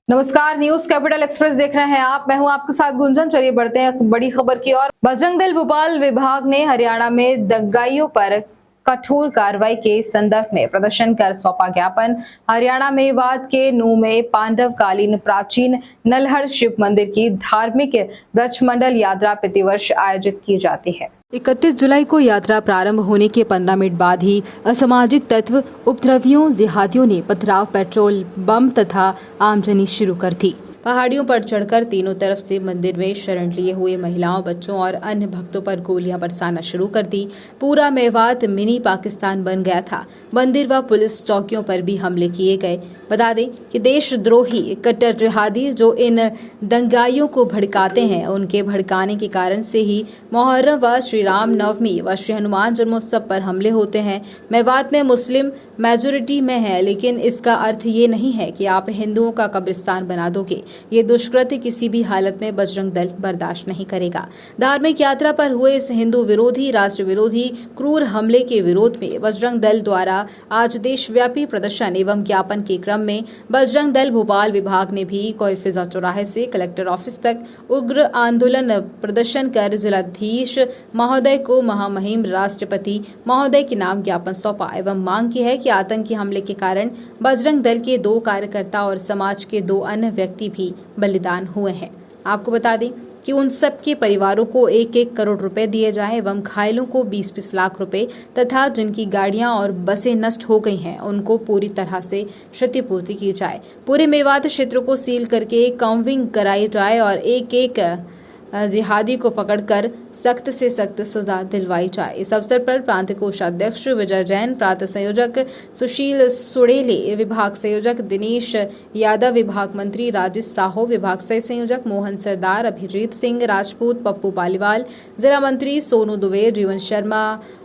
नमस्कार, news capital express देख रहे हैं आप। मैं हूं आपके साथ गुंजन। चलिए बढ़ते हैं बड़ी खबर की ओर। बजरंग दल भोपाल विभाग ने हरियाणा में दंगाइयों पर कठोर कार्रवाई के संदर्भ में प्रदर्शन कर सौंपा ज्ञापन। हरियाणा मेवात के नूह में पांडवकालीन प्राचीन नलहर शिव मंदिर की धार्मिक ब्रजमंडल यात्रा प्रतिवर्ष आयोजित की जाती है। 31 जुलाई को यात्रा प्रारंभ होने के 15 मिनट बाद ही असामाजिक तत्व उपद्रवियों जिहादियों ने पथराव, पेट्रोल बम तथा आगजनी शुरू कर दी। पहाड़ियों पर चढ़कर तीनों तरफ से मंदिर में शरण लिए हुए महिलाओं, बच्चों और अन्य भक्तों पर गोलियां बरसाना शुरू कर दी। पूरा मेवात मिनी पाकिस्तान बन गया था। मंदिर व पुलिस चौकियों पर भी हमले किए गए। बता दें कि देशद्रोही कट्टर जिहादी जो इन दंगाइयों को भड़काते हैं, उनके भड़काने के कारण से ही मुहर्रम व श्री राम नवमी व श्री हनुमान जन्मोत्सव पर हमले होते हैं। मेवात में मुस्लिम मेजोरिटी में है, लेकिन इसका अर्थ ये नहीं है कि आप हिंदुओं का कब्रिस्तान बना दोगे। ये दुष्कृत्य किसी भी हालत में बजरंग दल बर्दाश्त नहीं करेगा। धार्मिक यात्रा पर हुए इस हिंदू विरोधी, राष्ट्र विरोधी क्रूर हमले के विरोध में बजरंग दल द्वारा आज देशव्यापी प्रदर्शन एवं ज्ञापन के क्रम में बजरंग दल भोपाल विभाग ने भी कोईफिजा चौराहे से कलेक्टर ऑफिस तक उग्र आंदोलन प्रदर्शन कर जिलाधीश महोदय को महामहिम राष्ट्रपति महोदय के नाम ज्ञापन सौंपा एवं मांग की है कि आतंकी हमले के कारण बजरंग दल के 2 कार्यकर्ता और समाज के 2 अन्य व्यक्ति भी बलिदान हुए हैं। आपको बता दें कि उन सब के परिवारों को 1-1 करोड़ रुपए दिए जाएं एवं घायलों को 20-20 लाख रुपए तथा जिनकी गाड़ियां और बसें नष्ट हो गई हैं उनको पूरी तरह से क्षतिपूर्ति की जाए। पूरे मेवात क्षेत्र को सील करके काउंटिंग कराई जाए और एक जिहादी को पकड़कर सख्त से सख्त सजा दिलवाई जाए। इस अवसर पर प्रांत कोषाध्यक्ष विजय जैन, प्रांत संयोजक सुशील सुड़ेले, विभाग संयोजक दिनेश यादव, विभाग मंत्री राजेश साहो, विभाग सह संयोजक मोहन सरदार, अभिजीत सिंह राजपूत, पप्पू पालीवाल, जिला मंत्री सोनू दुबे, जीवन शर्मा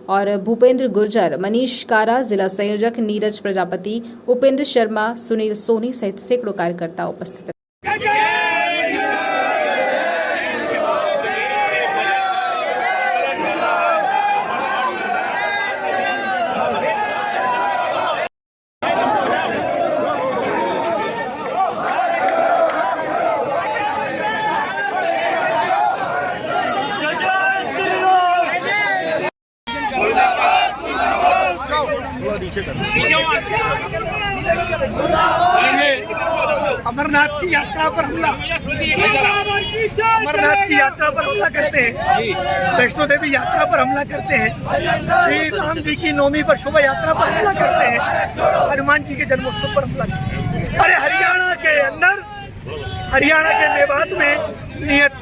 और भूपेंद्र गुर्जर, मनीष कारा, जिला संयोजक नीरज प्रजापति, उपेंद्र शर्मा, सुनील सोनी सहित सैकड़ों कार्यकर्ता उपस्थित। अमरनाथ की यात्रा पर हमला, अमरनाथ की यात्रा पर हमला करते हैं, वैष्णो देवी यात्रा पर हमला करते हैं, श्री राम जी की नवमी पर शोभा यात्रा पर हमला करते हैं, हनुमान जी के जन्मोत्सव पर हमला करते हैं। अरे हरियाणा के अंदर, हरियाणा के मेवात में नियत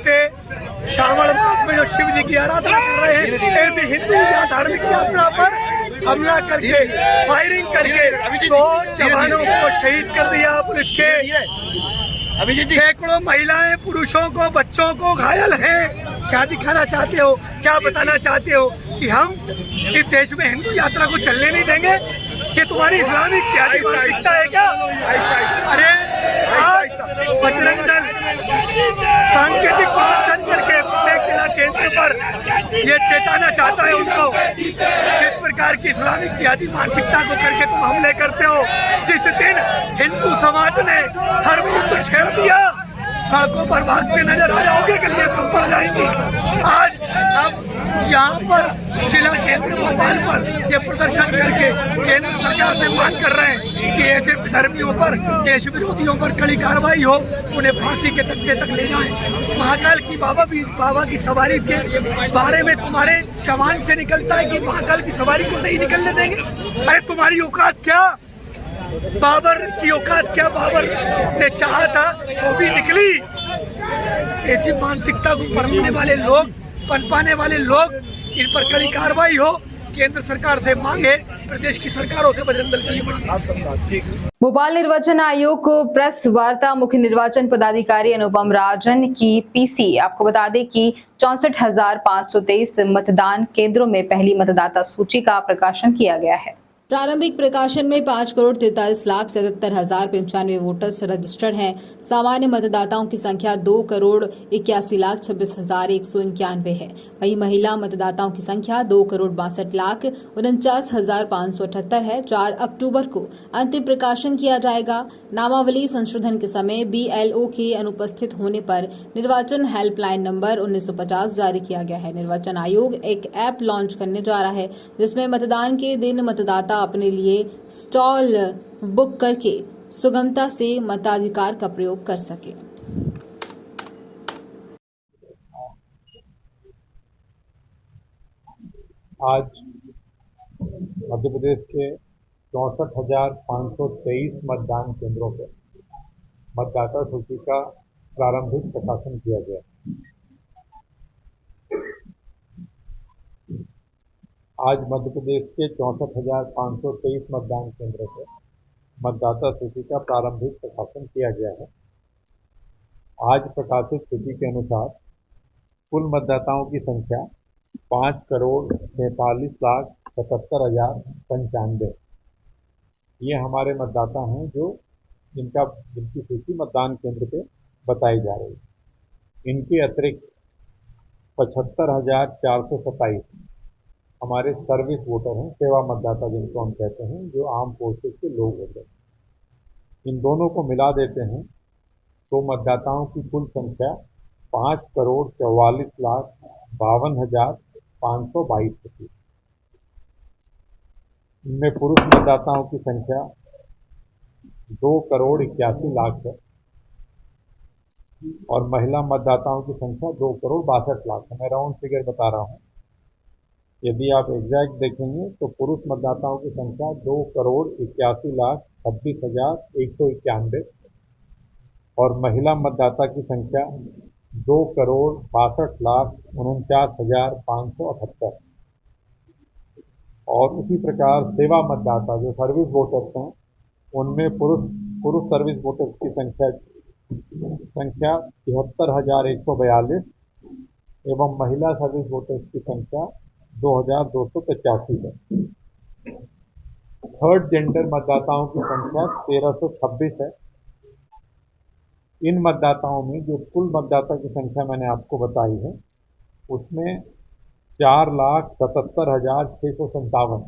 श्रावण मास में जो शिव जी की आराधना कर रहे हैं, ऐसे हिंदू या धार्मिक यात्रा पर हमला करके, फायरिंग करके 2 जवानों को शहीद कर दिया। पुलिस के सैकड़ों महिलाएं, पुरुषों को, बच्चों को घायल हैं। क्या दिखाना चाहते हो, क्या बताना चाहते हो कि हम इस देश में हिंदू यात्रा को चलने नहीं देंगे? कि तुम्हारी इस्लामिक जिहादी मानसिकता है क्या? अरे आज बजरंग दल सांकेतिक प्रदर्शन करके प्रत्येक जिला केंद्र पर ये चेताना चाहता है उनको, जिस प्रकार की इस्लामिक जिहादी मानसिकता को करके तुम हमले करते हो। जिस दिन हिंदू समाज ने धर्म युद्ध छेड़ दिया, सड़कों पर भागते नजर आ जाओगे, गलियां कम पड़ जाएंगी। आज अब यहाँ पर जिला केंद्र भोपाल पर ये प्रदर्शन करके केंद्र सरकार से मांग कर रहे हैं कि ऐसे धर्मियों पर, देश विरोधियों पर कड़ी कार्रवाई हो, उन्हें फांसी के तख्ते तक ले जाएं। महाकाल की बाबा की सवारी के बारे में तुम्हारे जवान से निकलता है कि महाकाल की सवारी को नहीं निकलने देंगे। अरे तुम्हारी औकात क्या? बाबर की औकात क्या? बाबर ने चाहा था तो भी निकली। ऐसी मानसिकता को परमने वाले लोग, पनपाने वाले लोग, इन पर कड़ी कार्रवाई हो। केंद्र सरकार से मांगे, प्रदेश की सरकारों से बजरंग दल की मांग। भोपाल निर्वाचन आयोग को प्रेस वार्ता, मुख्य निर्वाचन पदाधिकारी अनुपम राजन की पीसी। आपको बता दें कि 64,523 मतदान केंद्रों में पहली मतदाता सूची का प्रकाशन किया गया है। प्रारंभिक प्रकाशन में 5,43,47,95 वोटर्स रजिस्टर्ड हैं। सामान्य मतदाताओं की संख्या 2,81,26,191 है। वहीं महिला मतदाताओं की संख्या 2,62,49,578 है। 4 अक्टूबर को अंतिम प्रकाशन किया जाएगा। नामावली संशोधन के समय BLO के अनुपस्थित होने पर निर्वाचन हेल्पलाइन नंबर 1950 जारी किया गया है। निर्वाचन आयोग एक ऐप लॉन्च करने जा रहा है जिसमें मतदान के दिन मतदाता अपने लिए स्टॉल बुक करके सुगमता से मताधिकार का प्रयोग कर सके। आज मध्य प्रदेश के 64,523 मतदान केंद्रों पर मतदाता सूची का प्रारंभिक प्रकाशन किया गया। आज मध्य प्रदेश के 64,523 मतदान केंद्रों पर मतदाता सूची का प्रारंभिक प्रकाशन किया गया है। आज प्रकाशित सूची के अनुसार कुल मतदाताओं की संख्या 5,43,77,095। ये हमारे मतदाता हैं जिनकी सूची मतदान केंद्र पे बताई जा रही है। इनके अतिरिक्त 75,427 हमारे सर्विस वोटर हैं, सेवा मतदाता जिनको हम कहते हैं, जो आर्म फोर्सेस के लोग होते हैं। इन दोनों को मिला देते हैं तो मतदाताओं की कुल संख्या 5,44,52,522 होती है। इनमें पुरुष मतदाताओं की संख्या 2,81,00,000 है और महिला मतदाताओं की संख्या 2,62,00,000 है। मैं राउंड फिगर बता रहा हूँ। यदि आप एग्जैक्ट देखेंगे तो पुरुष मतदाताओं की संख्या 2,81,26,191 और महिला मतदाता की संख्या 2,62,49,578 और उसी प्रकार सेवा मतदाता जो सर्विस वोटर्स हैं उनमें पुरुष सर्विस वोटर्स की संख्या 73,142 एवं महिला सर्विस वोटर्स की संख्या 2,285 है। थर्ड जेंडर मतदाताओं की संख्या 1,326 है। इन मतदाताओं में जो कुल मतदाता की संख्या मैंने आपको बताई है उसमें 4,77,657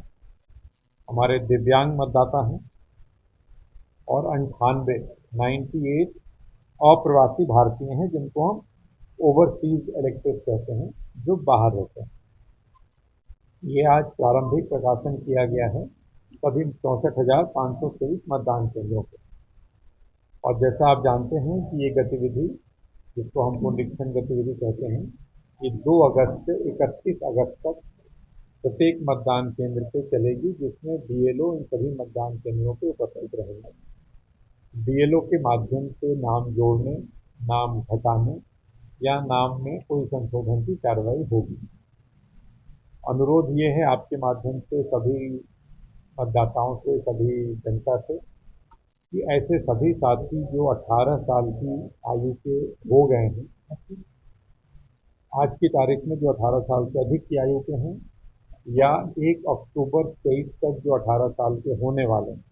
हमारे दिव्यांग मतदाता हैं और 98 अप्रवासी भारतीय हैं जिनको हम ओवरसीज इलेक्टर्स कहते हैं, जो बाहर रहते हैं। ये आज प्रारंभिक प्रकाशन किया गया है सभी 64,523 मतदान केंद्रों पर। और जैसा आप जानते हैं कि ये गतिविधि, जिसको हम पुनरीक्षण गतिविधि कहते हैं, ये 2 अगस्त से 31 अगस्त तक प्रत्येक मतदान केंद्र पे चलेगी, जिसमें BLO इन सभी मतदान केंद्रों पे उपस्थित रहेंगे। BLO के माध्यम से नाम जोड़ने, नाम घटाने या नाम में कोई संशोधन की कार्रवाई होगी। अनुरोध ये है आपके माध्यम से सभी मतदाताओं से, सभी जनता से, कि ऐसे सभी साथी जो 18 साल की आयु के हो गए हैं, आज की तारीख में जो 18 साल से अधिक की आयु के हैं या 1 अक्टूबर 23 तक जो 18 साल के होने वाले हैं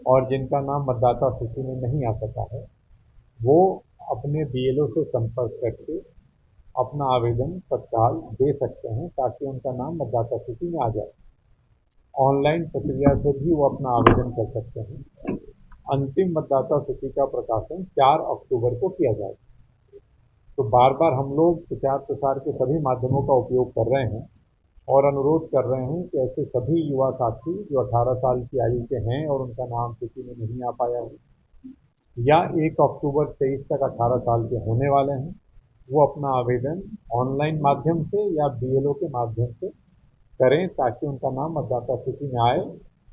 और जिनका नाम मतदाता सूची में नहीं आ सका है, वो अपने BLO से संपर्क करके अपना आवेदन तत्काल दे सकते हैं ताकि उनका नाम मतदाता सूची में आ जाए। ऑनलाइन प्रक्रिया से भी वो अपना आवेदन कर सकते हैं। अंतिम मतदाता सूची का प्रकाशन 4 अक्टूबर को किया जाएगा। तो बार बार हम लोग प्रचार प्रसार के सभी माध्यमों का उपयोग कर रहे हैं और अनुरोध कर रहे हैं कि ऐसे सभी युवा साथी जो 18 साल की आयु के हैं और उनका नाम सूची में नहीं आ पाया है या 1 अक्टूबर 23 तक 18 साल के होने वाले हैं, वो अपना आवेदन ऑनलाइन माध्यम से या BLO के माध्यम से करें ताकि उनका नाम मतदाता सूची में आए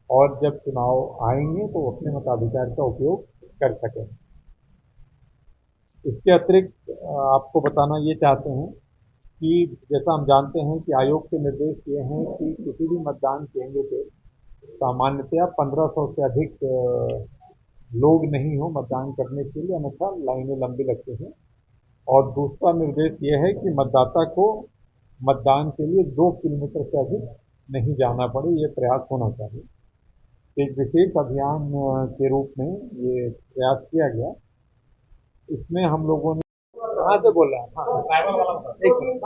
और जब चुनाव आएंगे तो अपने मताधिकार का उपयोग कर सकें। इसके अतिरिक्त आपको बताना ये चाहते हैं कि जैसा हम जानते हैं कि आयोग के निर्देश ये हैं कि किसी भी मतदान केंद्र पे सामान्यतया 1500 से अधिक लोग नहीं हो मतदान करने के लिए, अन्यथा लाइनें लंबी लगती हैं। और दूसरा निर्देश ये है कि मतदाता को मतदान के लिए 2 किलोमीटर से अधिक नहीं जाना पड़े, ये प्रयास होना चाहिए। एक विशेष अभियान के रूप में ये प्रयास किया गया। इसमें हम लोगों ने कहाँ से बोल रहे हैं? हाँ, एक मिनट।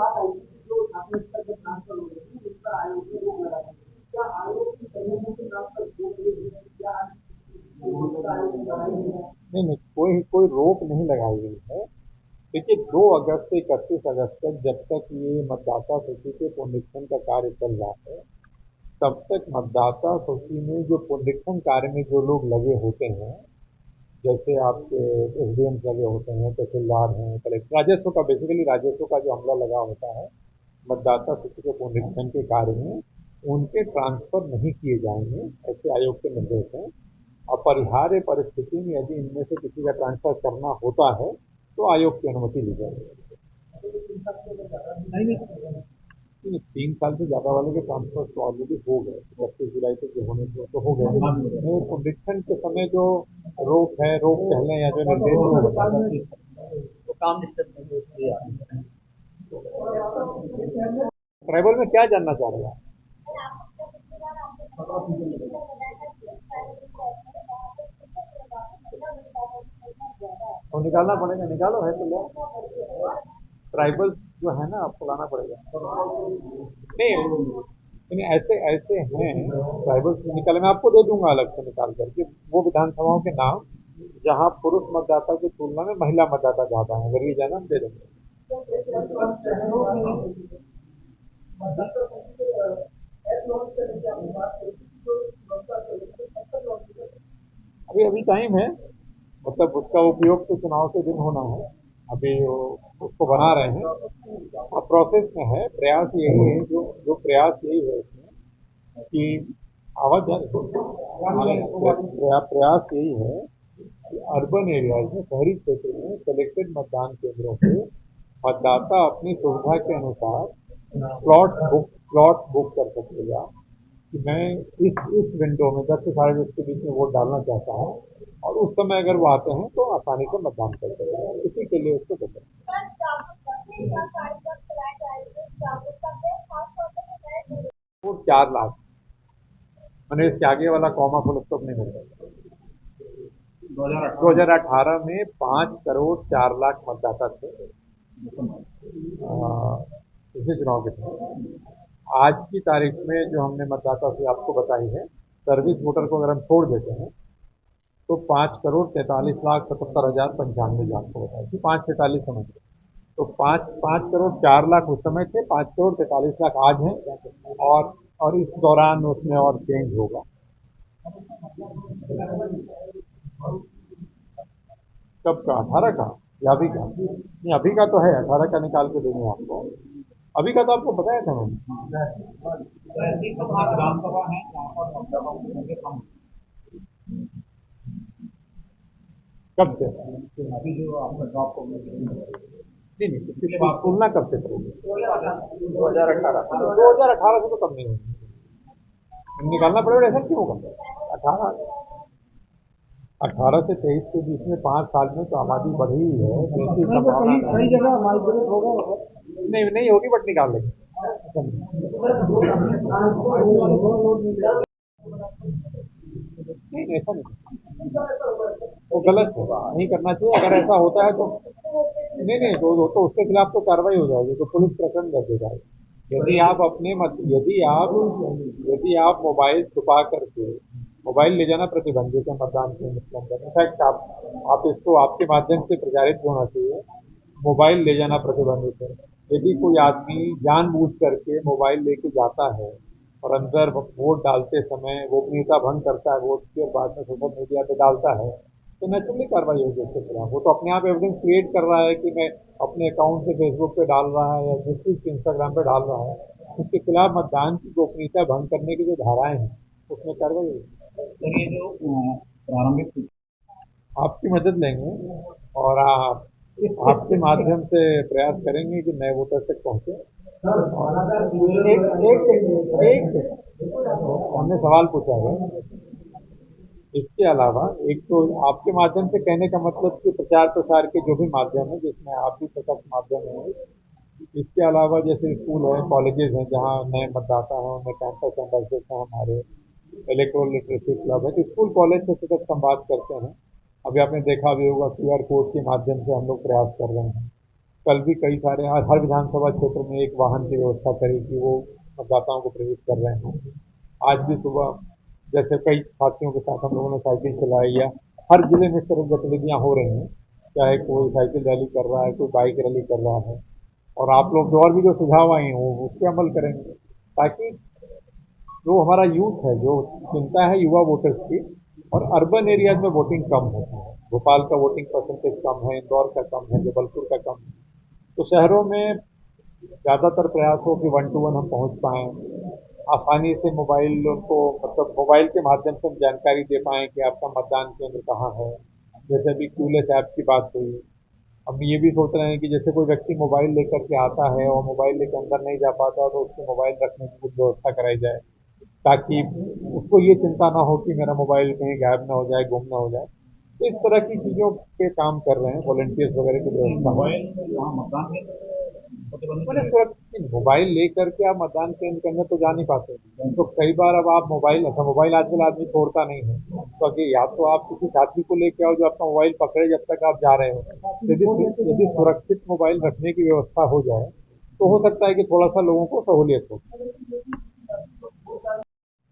नहीं नहीं, कोई कोई रोक नहीं लगाई गई है। देखिए, 2 अगस्त से 31 अगस्त तक जब तक ये मतदाता सूची के पुनरीक्षण का कार्य चल रहा है, तब तक मतदाता सूची में जो पुनरीक्षण कार्य में जो लोग लगे होते हैं, जैसे आपके एसडीएम लगे होते हैं, तहसीलदार हैं, कलेक्टर, राजस्व का बेसिकली राजस्व का जो अमला लगा होता है मतदाता सूची के पुनरीक्षण के कार्य में, उनके ट्रांसफर नहीं किए जाएंगे, ऐसे आयोग के निर्देश हैं। अपरिहार्य परिस्थिति में यदि इनमें से किसी का ट्रांसफर करना होता है तो आयोग की अनुमति ली जाएगी। नहीं, 3 साल से ज्यादा वाले के ट्रांसफर तो ऑलरेडी हो गए, 31 जुलाई तक जो होने थे तो हो गए। पुनरीक्षण के समय जो रोक है, रोक कह लें या जो निर्देश है, वो बता दें। वो काम डिस्टर्ब नहीं हो। ट्राइबल में क्या जानना चाह रहे हैं? तो निकालना पड़ेगा, निकालो है तो लो। ट्राइबल जो है ना, आपको लाना पड़ेगा। नहीं, ऐसे ऐसे हैं ट्राइबल निकाले, मैं आपको दे दूंगा अलग से निकाल करके वो विधानसभाओं के नाम जहां पुरुष मतदाता की तुलना में महिला मतदाता ज्यादा है, अगर ये जाना हम दे देंगे। अभी अभी टाइम है, मतलब उसका उपयोग तो चुनाव के दिन होना है। अभी उसको बना रहे हैं, अब प्रोसेस में है। प्रयास यही है, जो प्रयास यही है इसमें कि आवाज प्रयास यही है कि अर्बन एरियाज में, शहरी क्षेत्र में सेलेक्टेड मतदान केंद्रों पे मतदाता अपनी सुविधा के अनुसार स्लॉट बुक कर सकेगा कि मैं इस विंडो में 10 से 10:30 के बीच में वोट डालना चाहता हूँ, और उस समय अगर वो आते हैं तो आसानी से मतदान कर सकते हैं। इसी के लिए उसको देते हैं। वोट 4 लाख, मैंने इसके आगे वाला कॉमा फुल स्टॉप नहीं मिलता। 2018 में 5 करोड़ 4 लाख मतदाता थे पिछले चुनाव के समय। आज की तारीख में जो हमने मतदाता से आपको बताई है, सर्विस वोटर को अगर हम छोड़ देते हैं तो 5 करोड़ 43 लाख 77,095 जो आपको बताया कि 543 समझ लो, तो 5 करोड़ 4 लाख उस समय थे, 5 करोड़ 43 लाख आज हैं, और इस दौरान उसमें और चेंज होगा। कब का? 18 का या अभी का? नहीं, अभी का तो है, 18 का निकाल के देंगे आपको। अभी का तो आपको बताया था मैंने। कब से? अभी जो आपका ड्रॉप हो नहीं, इसकी तुलना कब से करोगे? 2018 से तो कम नहीं होगी, निकालना पड़ेगा। ऐसा क्यों होगा? 18 से 23 के बीच में 5 साल में तो आबादी बढ़ी ही है। कई जगह माइग्रेट होगा, नहीं होगी, बट निकाल लेंगे। नहीं, ऐसा नहीं, वो गलत होगा, नहीं करना चाहिए। अगर ऐसा होता है तो नहीं तो उसके खिलाफ तो कार्रवाई हो जाएगी, तो पुलिस प्रकरण दर्ज हो जाएगा। यदि आप मोबाइल छुपा करके, मोबाइल ले जाना प्रतिबंधित है मतदान केंद्र के अंदर। इनफैक्ट आप इसको आपके माध्यम से प्रचारित होना चाहिए, मोबाइल ले जाना प्रतिबंधित है। यदि कोई आदमी जानबूझ करके मोबाइल लेके जाता है और अंदर वोट डालते समय गोपनीयता भंग करता है वोट की, और बाद में सोशल मीडिया पे डालता है, तो नेचुरली कार्रवाई होगी उसके खिलाफ। वो तो अपने आप एविडेंस क्रिएट कर रहा है कि मैं अपने अकाउंट से फेसबुक पे डाल रहा है या जिस चीज पे इंस्टाग्राम पे डाल रहा है, उसके खिलाफ मतदान की गोपनीयता भंग करने की जो धाराएं हैं उसमें कार्रवाई होगी। ये जो प्रारंभिक आपकी मदद लेंगे और आपके माध्यम से प्रयास करेंगे कि नए वोटर तक पहुंचे। एक हमने सवाल पूछा है। इसके अलावा एक तो आपके माध्यम से कहने का मतलब कि प्रचार प्रसार के जो भी माध्यम है, जिसमें आप भी सशक्त माध्यम है, इसके अलावा जैसे स्कूल है, कॉलेजेस हैं, जहाँ नए मतदाता हैं, उनमें कैंपस एम्बेसडर्स हैं हमारे, इलेक्ट्रोल लिटरेसी क्लब है, तो स्कूल कॉलेज से सतत संवाद करते हैं। अभी आपने देखा भी होगा QR कोड के माध्यम से हम लोग प्रयास कर रहे हैं। कल भी कई सारे हर विधानसभा क्षेत्र में एक वाहन की व्यवस्था करी कि वो मतदाताओं को प्रेरित कर रहे हैं। आज भी सुबह जैसे कई साथियों के साथ हम लोगों ने साइकिल चलाई, या हर जिले में इस तरह गतिविधियाँ हो रही हैं, चाहे कोई साइकिल रैली कर रहा है, कोई बाइक रैली कर रहा है, और आप लोग जो और भी जो सुझाव आए हैं वो उस पर अमल करेंगे, ताकि जो हमारा यूथ है, जो चिंता है युवा वोटर्स की, और अर्बन एरियाज में वोटिंग कम होती है। भोपाल का वोटिंग परसेंटेज कम है, इंदौर का कम है, जबलपुर का कम है, तो शहरों में ज़्यादातर प्रयास हो कि 1 to 1 हम पहुंच पाएँ, आसानी से मोबाइल उनको, मतलब मोबाइल के माध्यम से हम जानकारी दे पाएँ कि आपका मतदान केंद्र कहाँ है। जैसे अभी क्यूलेस ऐप की बात हुई, हम ये भी सोच रहे हैं कि जैसे कोई व्यक्ति मोबाइल लेकर के आता है और मोबाइल लेकर अंदर नहीं जा पाता, तो उसको मोबाइल रखने की कुछ व्यवस्था कराई जाए, ताकि उसको ये चिंता ना हो कि मेरा मोबाइल कहीं गायब ना हो जाए, गुम ना हो जाए। तो इस तरह की चीज़ों पे काम कर रहे हैं, वॉलंटियर्स वगैरह की व्यवस्था है। मोबाइल वहाँ मतदान केंद्र प्रतिबंधित मैंने है। सुरक्षित मोबाइल लेकर के आप मतदान केंद्र के अंदर तो जा नहीं पाते, तो कई बार अब आप मोबाइल, अच्छा मोबाइल आजकल आदमी छोड़ता नहीं है, तो अगर या तो आप किसी साथी को लेके आओ जो आपका मोबाइल पकड़े जब तक आप जा रहे हो। यदि सुरक्षित मोबाइल रखने की व्यवस्था हो जाए तो हो सकता है कि थोड़ा सा लोगों को सहूलियत हो।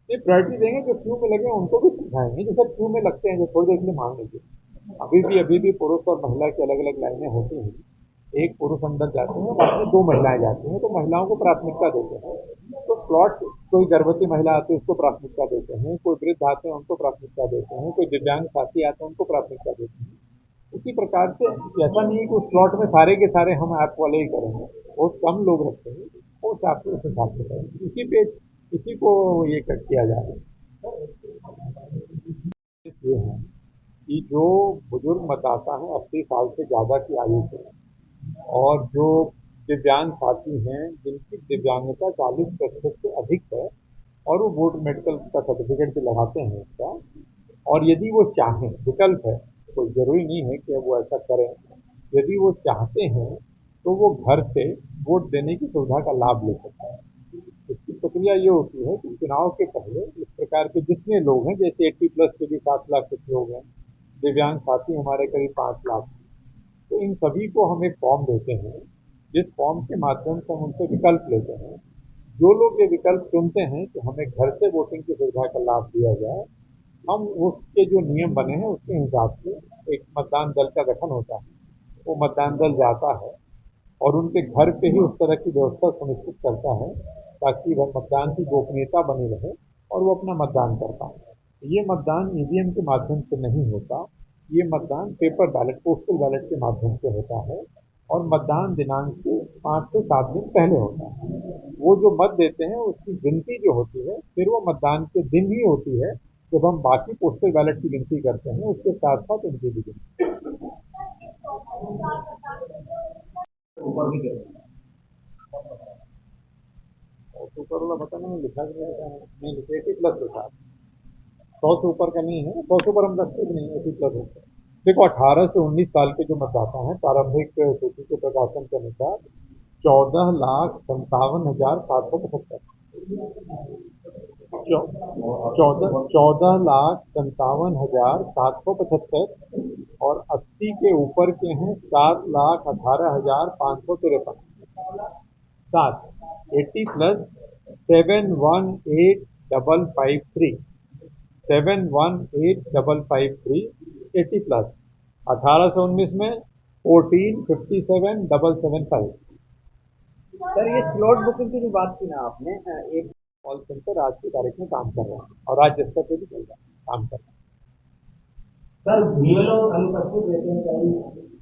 ये प्रायोरिटी देंगे, जो क्यू में लगे उनको भी समझाएंगे, जैसे क्यू में लगते हैं जो थोड़ी देर के लिए मान लीजिए, अभी भी पुरुष और महिला की अलग अलग लाइनें होती हैं। एक पुरुष अंदर जाते हैं, बाद में 2 महिलाएं जाती हैं, तो महिलाओं को प्राथमिकता देते हैं। तो स्लॉट, कोई गर्भवती महिला आती है उसको प्राथमिकता देते हैं, कोई वृद्ध आते हैं उनको प्राथमिकता देते हैं, कोई दिव्यांग साथी आते हैं उनको प्राथमिकता देते हैं। इसी प्रकार से ऐसा नहीं है कि उस स्लॉट में सारे के सारे हम ऐप वाले ही करेंगे, बहुत कम लोग रखते हैं, उस हिसाब से करेंगे। इसी को ये किया जा रहा है। ये है कि जो बुजुर्ग मतदाता हैं 80 साल से ज़्यादा की आयु के, और जो दिव्यांग साथी हैं जिनकी दिव्यांगता 40% से अधिक है, और वो वोट मेडिकल का सर्टिफिकेट भी लगाते हैं उसका, और यदि वो चाहें, विकल्प है, कोई ज़रूरी नहीं है कि वो ऐसा करें, यदि वो चाहते हैं तो वो घर से वोट देने की सुविधा का लाभ ले सकते हैं। इसकी प्रक्रिया ये होती है कि चुनाव के पहले इस प्रकार के जितने लोग हैं, जैसे 80+ के भी 7 लाख कुछ लोग हैं, दिव्यांग साथी हमारे करीब 5 लाख, तो इन सभी को हम एक फॉर्म देते हैं, जिस फॉर्म के माध्यम से हम उनसे विकल्प लेते हैं। जो लोग ये विकल्प चुनते हैं कि हमें घर से वोटिंग की सुविधा का लाभ दिया जाए, हम उसके जो नियम बने हैं उसके हिसाब से एक मतदान दल का गठन होता है। वो मतदान दल जाता है और उनके घर पे ही उस तरह की व्यवस्था सुनिश्चित करता है, ताकि वह मतदान की गोपनीयता बनी रहे और वो अपना मतदान कर पाए। ये मतदान ईवीएम के माध्यम से नहीं होता, ये मतदान पेपर बैलेट, पोस्टल बैलेट के माध्यम से होता है, और मतदान दिनांक से 5 से 7 दिन पहले होता है। वो जो मत देते हैं उसकी गिनती जो होती है फिर वो मतदान के दिन ही होती है, जब हम बाकी पोस्टल बैलेट की गिनती करते हैं उसके साथ साथ उनकी भी गिनती। ऊपर भी दे रहे ऊपर वाला पता नहीं लिखा कि नहीं लिखे, 80+ के साथ 100 से ऊपर का नहीं है, 100 से ऊपर हम रखते भी नहीं, 80+ होता है। देखो 18 से 19 साल के जो मतदाता हैं, प्रारंभिक सूची के प्रकाशन के अनुसार 14,57,775, 14,57,775, और 80 के ऊपर के हैं 7,18,553। 80+ 718,553, 718,553, 80+। 18 से 19 में 14,57,775। सर ये स्लॉट बुकिंग की जो बात की ना आपने, एक कॉल सेंटर आज की तारीख में काम कर रहा है और राज्य स्तर पे भी चल रहा है, काम कर रहा है। सर बीएलओ अनुपस्थित रहते हैं कई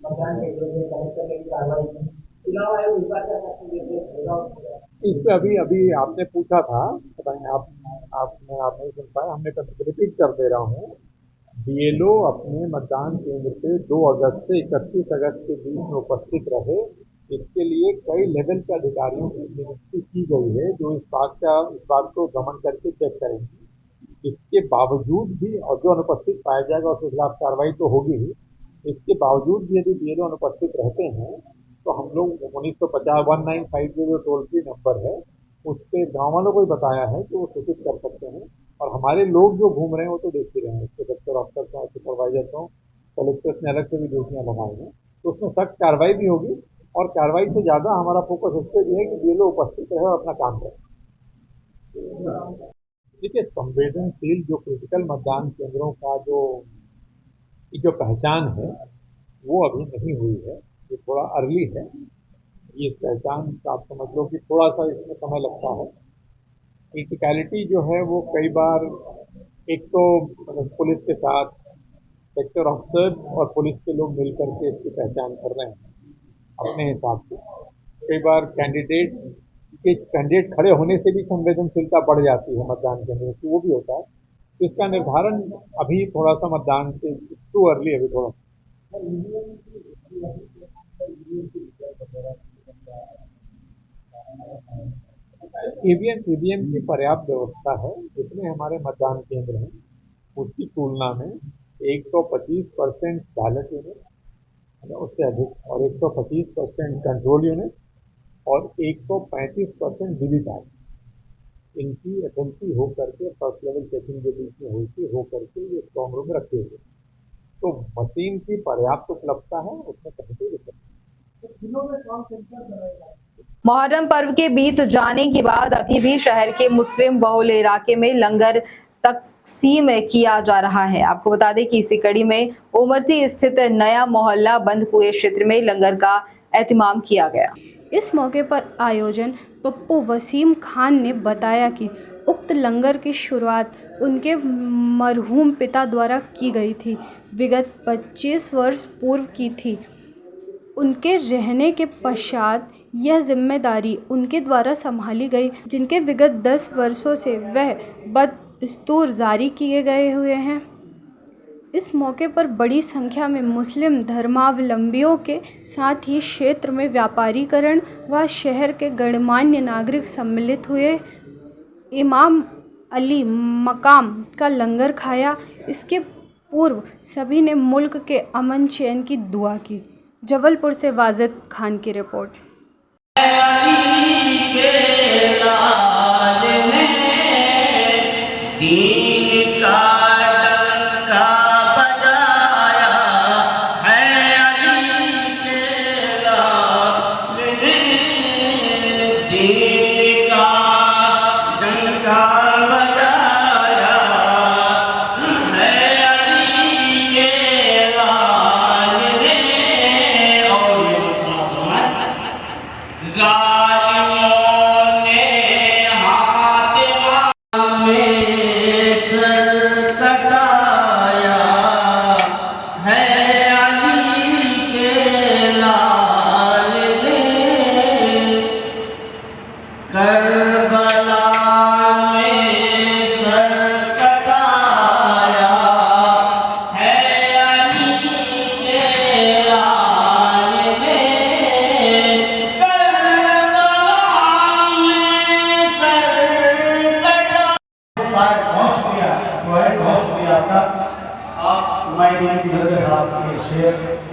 मतदान केंद्रों में, कलेक्टर की कार्रवाई में चुनाव आयोग इस बार क्या करते हैं? इस पे अभी आपने पूछा था, पता नहीं आप नहीं सुन पाए, हमने रिपीट कर दे रहा हूँ। बीएलओ अपने मतदान केंद्र पे 2 अगस्त से 31 अगस्त के बीच में उपस्थित रहे। इसके लिए कई लेवल के अधिकारियों की नियुक्ति की गई है, जो इस बात को भ्रमण करके चेक करेंगे। इसके बावजूद भी, और जो अनुपस्थित पाया जाएगा उसके खिलाफ कार्रवाई तो होगी ही, इसके बावजूद भी यदि बीएलओ अनुपस्थित रहते हैं तो हम लोग 1950 जो टोल फ्री नंबर है उस पर गाँव वालों को ही बताया है कि वो सूचित कर सकते हैं और हमारे लोग जो घूम रहे हैं वो तो देख ही रहे हैं। उसके सेक्टर ऑफिसर्स हैं, सुपरवाइजर्स हों, कलेक्टर्स ने अलग से भी ड्यूटियाँ लगाई हैं, तो उसमें सख्त कार्रवाई भी होगी। और कार्रवाई से ज़्यादा हमारा फोकस इस पर भी है कि ये लोग उपस्थित रहे और अपना काम करें। देखिए, संवेदनशील जो क्रिटिकल मतदान केंद्रों का जो पहचान है वो अभी नहीं हुई है, ये थोड़ा अर्ली है। ये पहचान आप समझ लो कि थोड़ा सा इसमें समय लगता है। क्रिटिकलिटी जो है वो कई बार एक तो पुलिस के साथ सेक्टर ऑफिसर और पुलिस के लोग मिलकर के इसकी पहचान कर रहे हैं अपने हिसाब से। कई बार कैंडिडेट खड़े होने से भी संवेदनशीलता बढ़ जाती है मतदान केंद्र की, वो भी होता है। तो इसका निर्धारण अभी थोड़ा सा मतदान से टू अर्ली अभी थोड़ा। ईवीएम की पर्याप्त व्यवस्था है। जितने हमारे मतदान केंद्र हैं उसकी तुलना में 125% बैलेट यूनिट, उससे अधिक, और 125% कंट्रोल यूनिट और 135% वीवीपैट, इनकी एफएमसी हो करके फर्स्ट लेवल चेकिंग जो बीच में हुई थी हो करके ये स्ट्रॉन्ग रूम में रखे हुए। तो मशीन की पर्याप्त उपलब्धता है, उसमें कहीं कोई दिक्कत नहीं। मुहर्रम पर्व के बीत जाने के बाद अभी भी शहर के मुस्लिम बहुल इलाके में लंगर तकसीम किया जा रहा है। आपको बता दें कि इसी कड़ी में उमरती स्थित नया मोहल्ला बंद हुए क्षेत्र में लंगर का एहतमाम किया गया। इस मौके पर आयोजन पप्पू वसीम खान ने बताया कि उक्त लंगर की शुरुआत उनके मरहूम पिता द्वारा की गई थी, विगत 25 वर्ष पूर्व की थी। उनके रहने के पश्चात यह जिम्मेदारी उनके द्वारा संभाली गई, जिनके विगत 10 वर्षों से वह बदस्तूर जारी किए गए हुए हैं। इस मौके पर बड़ी संख्या में मुस्लिम धर्मावलंबियों के साथ ही क्षेत्र में व्यापारीकरण व शहर के गणमान्य नागरिक सम्मिलित हुए। इमाम अली मकाम का लंगर खाया। इसके पूर्व सभी ने मुल्क के अमन चैन की दुआ की। जबलपुर से वाजिद खान की रिपोर्ट।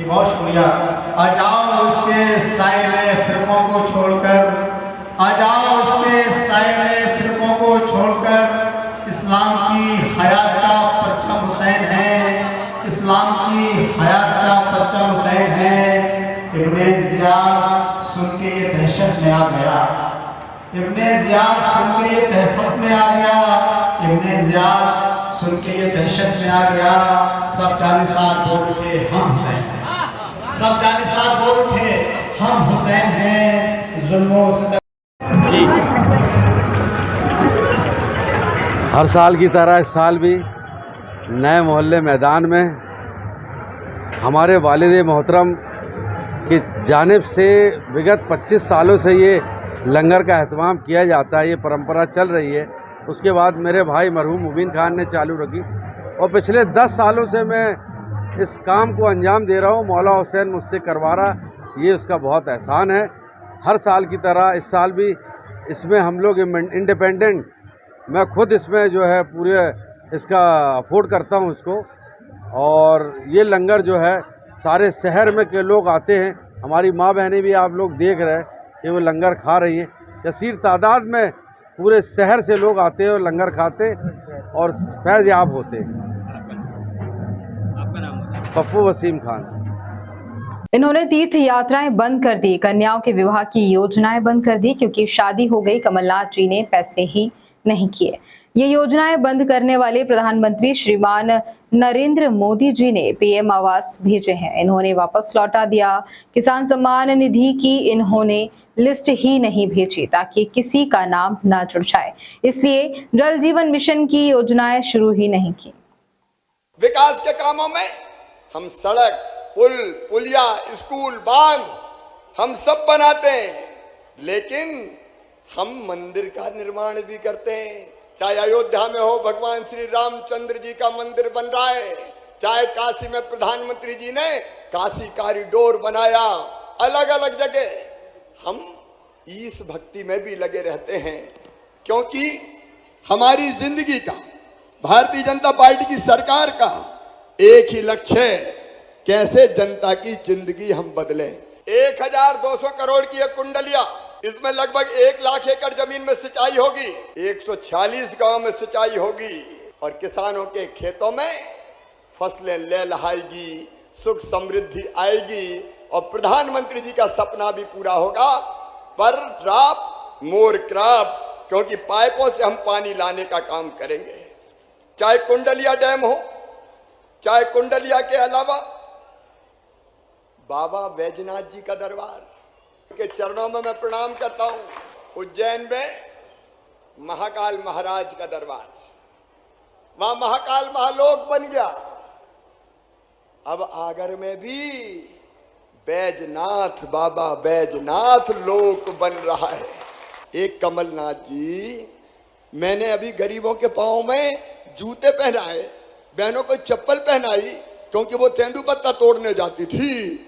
बहुत शुक्रिया। आ जाओ उसके साए में फिरकों को छोड़कर, आ जाओ उसके साए में फिरकों को छोड़कर, इस्लाम की हयात का परचम हुसैन है, इस्लाम की हयात का परचम हुसैन है। इब्ने ज़ियाद सुन के ये दहशत में आ गया, इब्ने ज़ियाद सुन के ये दहशत में आ गया, इब्ने ज़ियाद सुन के ये दहशत में आ गया। सब जानिसार बोल उठे हम हुसैन हैं, सब जानिसार बोल उठे हम हुसैन हैं। जुल्मों से हर साल की तरह इस साल भी नए मोहल्ले मैदान में हमारे वालिद मोहतरम की जानिब से विगत 25 सालों से ये लंगर का एहतमाम किया जाता है, ये परंपरा चल रही है। उसके बाद मेरे भाई मरहूम मुबीन खान ने चालू रखी और पिछले 10 सालों से मैं इस काम को अंजाम दे रहा हूँ। मौला हुसैन मुझसे करवा रहा, ये उसका बहुत एहसान है। हर साल की तरह इस साल भी इसमें हम लोग इंडिपेंडेंट, मैं खुद इसमें जो है पूरे इसका अफोर्ड करता हूँ इसको। और ये लंगर जो है सारे शहर में के लोग आते हैं, हमारी माँ बहनें भी आप लोग देख रहे हैं कि वो लंगर खा रही हैं। कसीर तादाद में पूरे शहर से लोग आते हैं और लंगर खाते। और फैज़ याब होते हैं। आपका नाम बताइए। पप्पू वसीम खान। इन्होंने तीर्थ यात्राएं बंद कर दी, कन्याओं के विवाह की योजनाएं बंद कर दी क्योंकि शादी हो गई, कमलनाथ जी ने पैसे ही नहीं किए। ये योजनाएं बंद करने वाले प्रधानमंत्री श्रीमान नरेंद्र मोदी जी ने पीएम आवास भेजे हैं, इन्होंने वापस लौटा दिया। किसान सम्मान निधि की इन्होंने लिस्ट ही नहीं भेजी ताकि किसी का नाम ना जुड़ जाए, इसलिए जल जीवन मिशन की योजनाएं शुरू ही नहीं की। विकास के कामों में हम सड़क, पुल, पुलिया, स्कूल, बांध हम सब बनाते हैं, लेकिन हम मंदिर का निर्माण भी करते हैं। चाहे अयोध्या में हो, भगवान श्री रामचंद्र जी का मंदिर बन रहा है, चाहे काशी में प्रधानमंत्री जी ने काशी कॉरिडोर बनाया, अलग अलग जगह हम इस भक्ति में भी लगे रहते हैं, क्योंकि हमारी जिंदगी का, भारतीय जनता पार्टी की सरकार का एक ही लक्ष्य है, कैसे जनता की जिंदगी हम बदलें। 1200 करोड़ की एक कुंडलिया, इसमें लगभग 1 लाख एकड़ जमीन में सिंचाई होगी, 146 गांव में सिंचाई होगी और किसानों के खेतों में फसलें लहलहाएगी, सुख समृद्धि आएगी और प्रधानमंत्री जी का सपना भी पूरा होगा। पर ड्रॉप मोर क्रॉप, क्योंकि पाइपों से हम पानी लाने का काम करेंगे। चाहे कुंडलिया डैम हो, चाहे कुंडलिया के अलावा बाबा बैजनाथ जी का दरबार के चरणों में मैं प्रणाम करता हूं। उज्जैन में महाकाल महाराज का दरबार, वहां महाकाल महालोक बन गया। अब आगर में भी बैजनाथ, बाबा बैजनाथ लोक बन रहा है। एक कमलनाथ जी, मैंने अभी गरीबों के पांव में जूते पहनाए, बहनों को चप्पल पहनाई, क्योंकि वो तेंदुपत्ता तोड़ने जाती थी,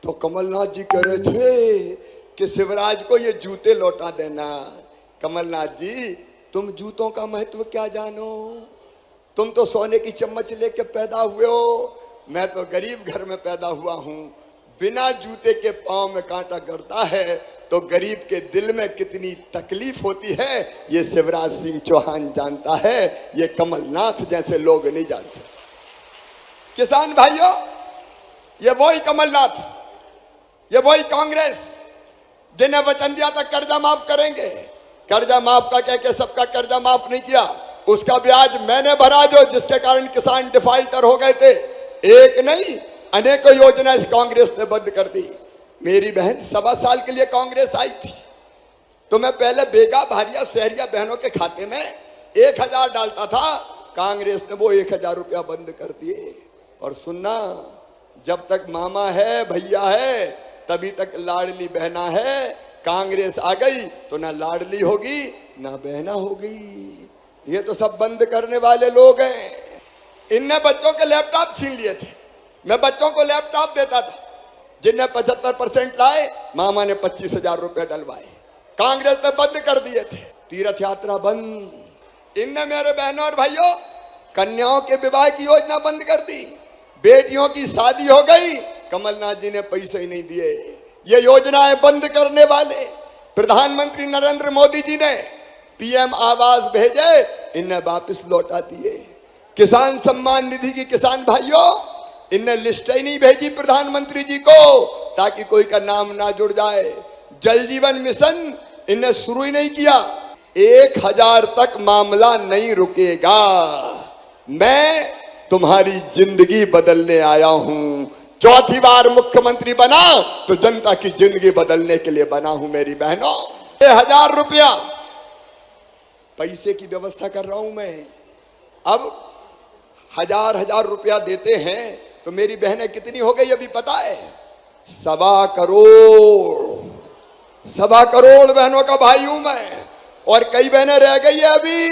तो कमलनाथ जी कह रहे थे कि शिवराज को ये जूते लौटा देना। कमलनाथ जी, तुम जूतों का महत्व क्या जानो? तुम तो सोने की चम्मच लेके पैदा हुए हो, मैं तो गरीब घर में पैदा हुआ हूं। बिना जूते के पांव में कांटा गड़ता है तो गरीब के दिल में कितनी तकलीफ होती है, ये शिवराज सिंह चौहान जानता है, ये कमलनाथ जैसे लोग नहीं जानते। किसान भाइयों, ये वही कमलनाथ, ये वही कांग्रेस जिन्हें वचन दिया था कर्जा माफ करेंगे, कर्जा माफ का कह के सबका कर्जा माफ नहीं किया, उसका ब्याज मैंने भरा, जो जिसके कारण किसान डिफाल्टर हो गए थे। एक नहीं, अनेकों योजना इस कांग्रेस ने बंद कर दी। मेरी बहन 1.25 साल के लिए कांग्रेस आई थी, तो मैं पहले बेगा भारिया शहरिया बहनों के खाते में 1000 डालता था, कांग्रेस ने वो 1000 रुपया बंद कर दिए। और सुनना, जब तक मामा है, भैया है, तभी तक लाडली बहना है। कांग्रेस आ गई तो ना लाडली होगी ना बहना होगी। ये तो सब बंद करने वाले लोग हैं। इनने बच्चों के लैपटॉप छीन लिए थे, मैं बच्चों को लैपटॉप देता था, जिनने 75% लाए, मामा ने 25,000 रुपए डलवाए। कांग्रेस ने बंद कर दिए थे, तीर्थ यात्रा बंद। इनने मेरे बहनों और भाइयों कन्याओं के विवाह की योजना बंद कर दी, बेटियों की शादी हो गई, कमलनाथ जी ने पैसे ही नहीं दिए। ये योजनाएं बंद करने वाले प्रधानमंत्री नरेंद्र मोदी जी ने पीएम आवास भेजे, इन्हें वापस लौटा दिए। किसान सम्मान निधि की किसान भाइयों, इनने लिस्ट ही नहीं भेजी प्रधानमंत्री जी को ताकि कोई का नाम ना जुड़ जाए। जल जीवन मिशन इनने शुरू ही नहीं किया। 1000 तक मामला नहीं रुकेगा। मैं तुम्हारी जिंदगी बदलने आया हूं। चौथी बार मुख्यमंत्री बना तो जनता की जिंदगी बदलने के लिए बना हूं मेरी बहनों। 1000 रुपया पैसे की व्यवस्था कर रहा हूं मैं। अब 1000 रुपया देते हैं तो मेरी बहनें कितनी हो गई अभी पता है? 1.25 करोड़। 1.25 करोड़ बहनों का भाई हूं मैं, और कई बहनें रह गई है अभी,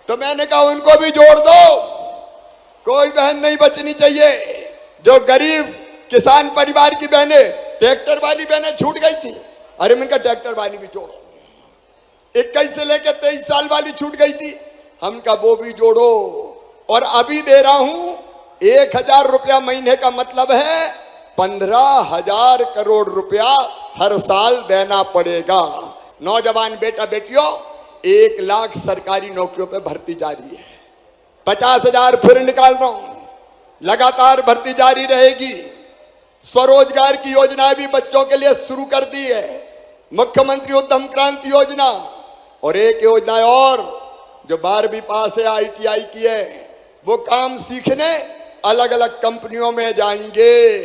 तो मैंने कहा उनको भी जोड़ दो। कोई बहन नहीं बचनी चाहिए। जो गरीब किसान परिवार की बहनें, ट्रैक्टर वाली बहनें छूट गई थी, अरे मैंने कहा ट्रैक्टर वाली भी जोड़ो। 21 से लेकर 23 साल वाली छूट गई थी, हम का वो भी जोड़ो। और अभी दे रहा हूं 1000 रुपया महीने का मतलब है 15,000 करोड़ रुपया हर साल देना पड़ेगा। नौजवान बेटा बेटियों, 1 लाख सरकारी नौकरियों पे भर्ती जारी है, 50,000 फिर निकाल रहा हूं, लगातार भर्ती जारी रहेगी। स्वरोजगार की योजना भी बच्चों के लिए शुरू कर दी है, मुख्यमंत्री उद्यम क्रांति योजना। और एक योजना और, जो 12वीं पास है, ITI की है, वो काम सीखने अलग अलग कंपनियों में जाएंगे,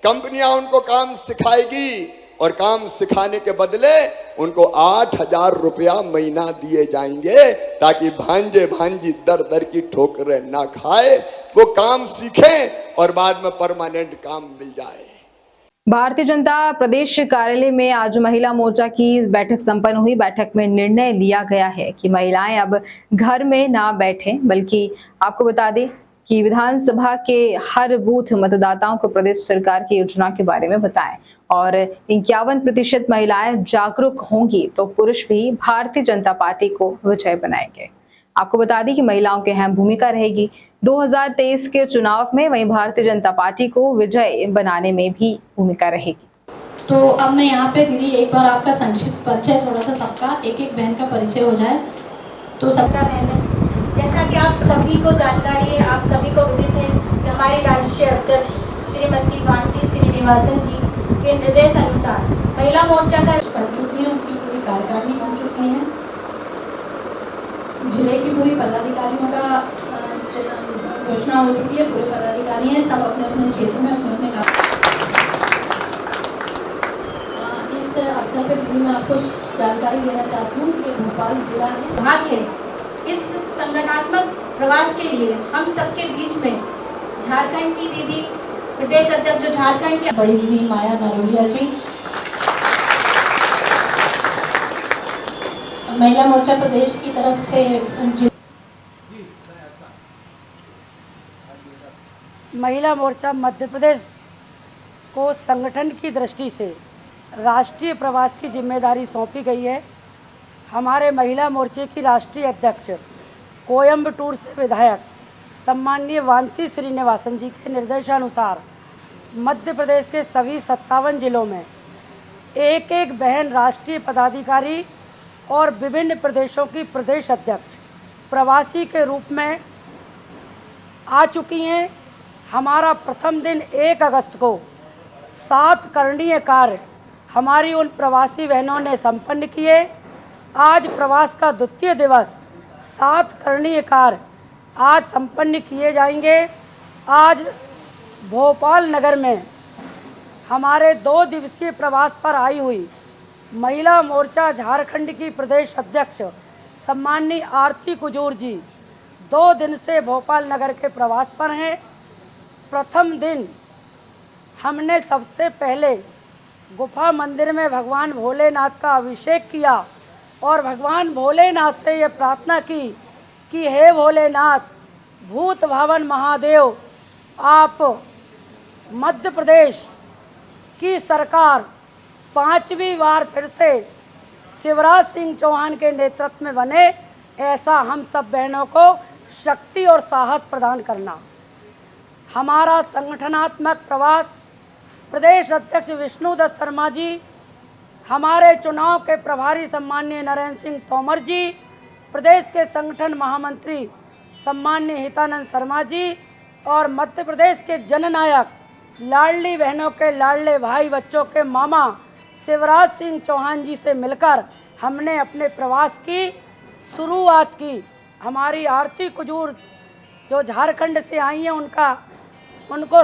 कंपनियां उनको काम सिखाएगी और काम सिखाने के बदले उनको 8,000 रुपया महीना दिए जाएंगे, ताकि भांजे भांजी दर दर की ठोकरें ना खाए, वो काम सीखें और बाद में परमानेंट काम मिल जाए। भारतीय जनता प्रदेश कार्यालय में आज महिला मोर्चा की बैठक संपन्न हुई। बैठक में निर्णय लिया गया है कि महिलाएं अब घर में ना बैठें, बल्कि आपको बता दें कि विधानसभा के हर बूथ मतदाताओं को प्रदेश सरकार की योजना के बारे में बताएं और 51% महिलाएं जागरूक होंगी तो पुरुष भी भारतीय जनता पार्टी को विजय बनाएंगे। आपको बता दें कि महिलाओं की अहम भूमिका रहेगी 2023 के चुनाव में, वहीं भारतीय जनता पार्टी को विजय बनाने में भी भूमिका रहेगी। तो अब मैं यहाँ पे दीदी एक बार आपका संक्षिप्त परिचय, थोड़ा सा सबका एक एक बहन का परिचय हो जाए। तो सबका बहन, जैसा कि आप सभी को जानकारी है, आप सभी को विदित है कि हमारी राष्ट्रीय अध्यक्ष श्रीमती वांती श्रीनिवासन जी के निर्देश अनुसार महिला मोर्चा का उनकी पूरी कार्यकारिणी बन चुकी है। जिले की पूरी पदाधिकारियों का घोषणा हो चुकी है, पूरे पदाधिकारी हैं, सब अपने अपने क्षेत्र में अपने अपने काम। इस अवसर पर भी मैं आपको जानकारी देना चाहती हूँ कि भोपाल जिला है भाग है इस संगठनात्मक प्रवास के लिए हम सबके बीच में झारखंड की दीदी प्रदेश अध्यक्ष, जो झारखंड की बड़ी दीदी माया नरोलिया जी, महिला मोर्चा प्रदेश की तरफ से। महिला मोर्चा मध्य प्रदेश को संगठन की दृष्टि से राष्ट्रीय प्रवास की जिम्मेदारी सौंपी गई है। हमारे महिला मोर्चे की राष्ट्रीय अध्यक्ष कोयम्बटूर से विधायक सम्माननीय वांती श्रीनिवासन जी के निर्देशानुसार मध्य प्रदेश के सभी 57 जिलों में एक एक बहन राष्ट्रीय पदाधिकारी और विभिन्न प्रदेशों की प्रदेश अध्यक्ष प्रवासी के रूप में आ चुकी हैं। हमारा प्रथम दिन 1 अगस्त को 7 करणीय कार्य हमारी उन प्रवासी बहनों ने संपन्न किए। आज प्रवास का द्वितीय दिवस, 7 करणीय कार्य आज संपन्न किए जाएंगे। आज भोपाल नगर में हमारे 2 दिवसीय प्रवास पर आई हुई महिला मोर्चा झारखंड की प्रदेश अध्यक्ष सम्माननीय आरती कुजूर जी 2 दिन से भोपाल नगर के प्रवास पर हैं। प्रथम दिन हमने सबसे पहले गुफा मंदिर में भगवान भोलेनाथ का अभिषेक किया और भगवान भोलेनाथ से ये प्रार्थना की कि हे भोलेनाथ, भूत भावन महादेव, आप मध्य प्रदेश की सरकार 5वीं बार फिर से शिवराज सिंह चौहान के नेतृत्व में बने, ऐसा हम सब बहनों को शक्ति और साहस प्रदान करना। हमारा संगठनात्मक प्रवास प्रदेश अध्यक्ष विष्णुदत्त शर्मा जी, हमारे चुनाव के प्रभारी सम्माननीय नरेंद्र सिंह तोमर जी, प्रदेश के संगठन महामंत्री सम्माननीय हितानंद शर्मा जी और मध्य प्रदेश के जननायक लाडली बहनों के लाडले भाई बच्चों के मामा शिवराज सिंह चौहान जी से मिलकर हमने अपने प्रवास की शुरुआत की। हमारी आरती कुजूर जो झारखंड से आई हैं, उनको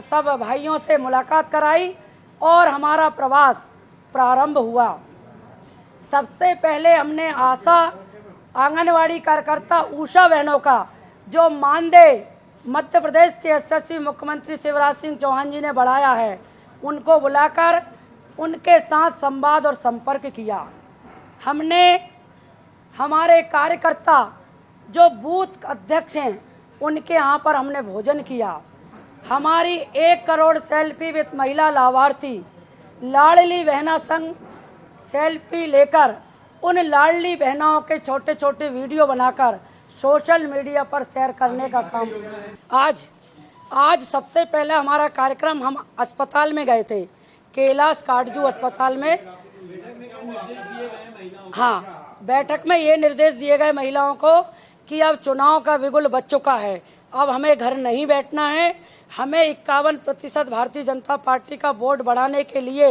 सब भाइयों से मुलाकात कराई और हमारा प्रवास प्रारंभ हुआ। सबसे पहले हमने आशा आंगनवाड़ी कार्यकर्ता उषा बहनों का, जो मानदेय मध्य प्रदेश के यशस्वी मुख्यमंत्री शिवराज सिंह चौहान जी ने बढ़ाया है, उनको बुलाकर उनके साथ संवाद और संपर्क किया। हमने हमारे कार्यकर्ता जो बूथ अध्यक्ष हैं, उनके यहाँ पर हमने भोजन किया। हमारी 1 करोड़ सेल्फी विद महिला लाभार्थी लाडली बहना संघ सेल्फी लेकर उन लाडली बहनों के छोटे छोटे वीडियो बनाकर सोशल मीडिया पर शेयर करने का काम। आज सबसे पहले हमारा कार्यक्रम, हम अस्पताल में गए थे, कैलाश काटजू अस्पताल में। हाँ, बैठक में ये निर्देश दिए गए महिलाओं को कि अब चुनाव का बिगुल बज चुका है, अब हमें घर नहीं बैठना है, हमें 51% भारतीय जनता पार्टी का वोट बढ़ाने के लिए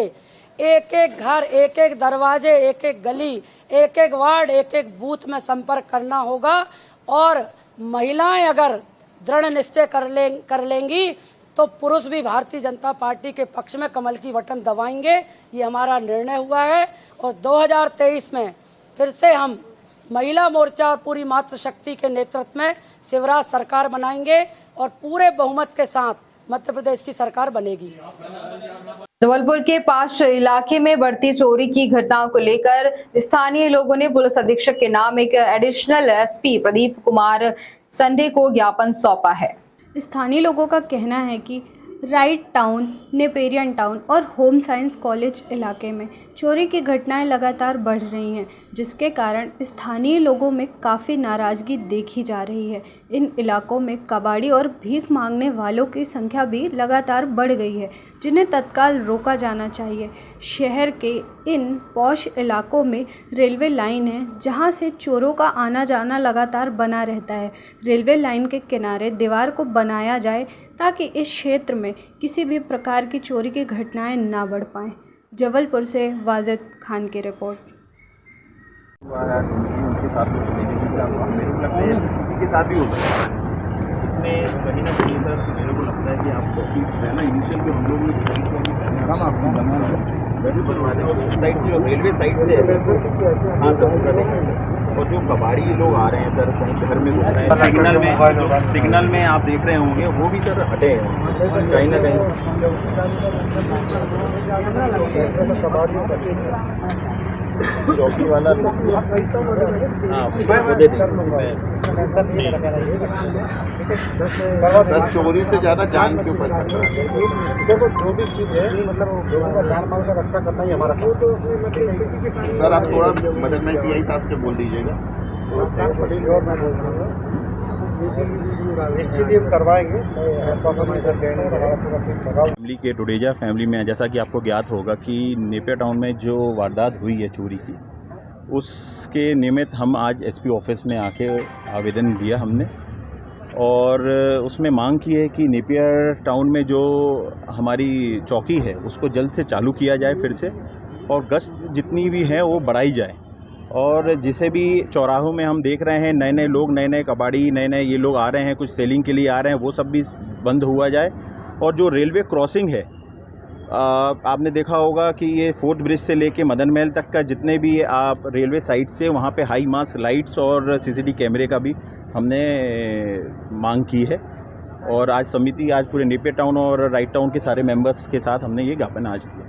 एक एक घर, एक एक दरवाजे, एक एक गली, एक एक वार्ड, एक एक बूथ में संपर्क करना होगा। और महिलाएं अगर दृढ़ निश्चय कर लेंगी तो पुरुष भी भारतीय जनता पार्टी के पक्ष में कमल की बटन दबाएंगे। ये हमारा निर्णय हुआ है और 2023 में फिर से हम महिला मोर्चा और पूरी मातृशक्ति के नेतृत्व में शिवराज सरकार बनाएंगे और पूरे बहुमत के साथ मध्य प्रदेश की सरकार बनेगी। जबलपुर के पास इलाके में बढ़ती चोरी की घटनाओं को लेकर स्थानीय लोगों ने पुलिस अधीक्षक के नाम एक additional SP Pradeep Kumar Sunday को ज्ञापन सौंपा है। स्थानीय लोगों का कहना है कि राइट टाउन, नेपेरियन टाउन और होम साइंस कॉलेज इलाके में चोरी की घटनाएं लगातार बढ़ रही हैं, जिसके कारण स्थानीय लोगों में काफ़ी नाराज़गी देखी जा रही है। इन इलाकों में कबाड़ी और भीख मांगने वालों की संख्या भी लगातार बढ़ गई है, जिन्हें तत्काल रोका जाना चाहिए। शहर के इन पॉश इलाकों में रेलवे लाइन है, जहां से चोरों का आना जाना लगातार बना रहता है। रेलवे लाइन के किनारे दीवार को बनाया जाए ताकि इस क्षेत्र में किसी भी प्रकार की चोरी की घटनाएं ना बढ़ पाएं। जबलपुर से वाजिद खान की रिपोर्ट। उनके साथ मेरे को लगता है किसी के साथ भी होता है, इसमें कहीं ना कहीं सर मेरे को लगता है कि आपको है ना इनिशियल जो हम लोग कम आपको वैसे बनवा दें और साइड से और रेलवे साइड से हाँ सर पूरा देखेंगे। और जो कबाड़ी लोग आ रहे हैं सर कहीं घर में घुस रहे हैं, सिग्नल में आप देख रहे होंगे वो भी सर हटे हैं कहीं ना कहीं। चौकी वाला हाँ सर चोरी से ज़्यादा जान के ऊपर देखो जो भी चीज़ है मतलब लोगों का जान माल का रक्षा करना ही हमारा सर आप थोड़ा मैनेजमेंट पीआई साहब से बोल दीजिएगा करवाएंगे। फैमिली के टुडेजा फैमिली में जैसा कि आपको ज्ञात होगा कि नेपियर टाउन में जो वारदात हुई है चोरी की, उसके निमित्त हम आज एसपी ऑफिस में आके आवेदन दिया हमने और उसमें मांग की है कि नेपियर टाउन में जो हमारी चौकी है उसको जल्द से चालू किया जाए फिर से और गश्त जितनी भी है वो बढ़ाई जाए। और जिसे भी चौराहों में हम देख रहे हैं नए नए लोग, नए नए कबाड़ी, नए नए ये लोग आ रहे हैं, कुछ सेलिंग के लिए आ रहे हैं, वो सब भी बंद हुआ जाए। और जो रेलवे क्रॉसिंग है आपने देखा होगा कि ये फोर्ट ब्रिज से लेके मदन महल तक का जितने भी आप रेलवे साइड से वहाँ पे हाई मास लाइट्स और सीसीटीवी कैमरे का भी हमने मांग की है। और आज समिति आज पूरे नेपियर टाउन और राइट टाउन के सारे मेंबर्स के साथ हमने ये ज्ञापन आज दिया।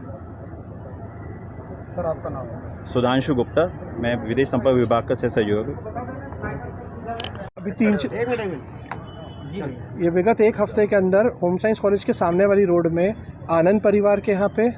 सर आपका नाम है? सुधांशु गुप्ता, मैं विदेश संपर्क विभाग का सहयोगी। अभी ये विगत एक हफ्ते के अंदर होम साइंस कॉलेज के सामने वाली रोड में आनंद परिवार के यहाँ पे,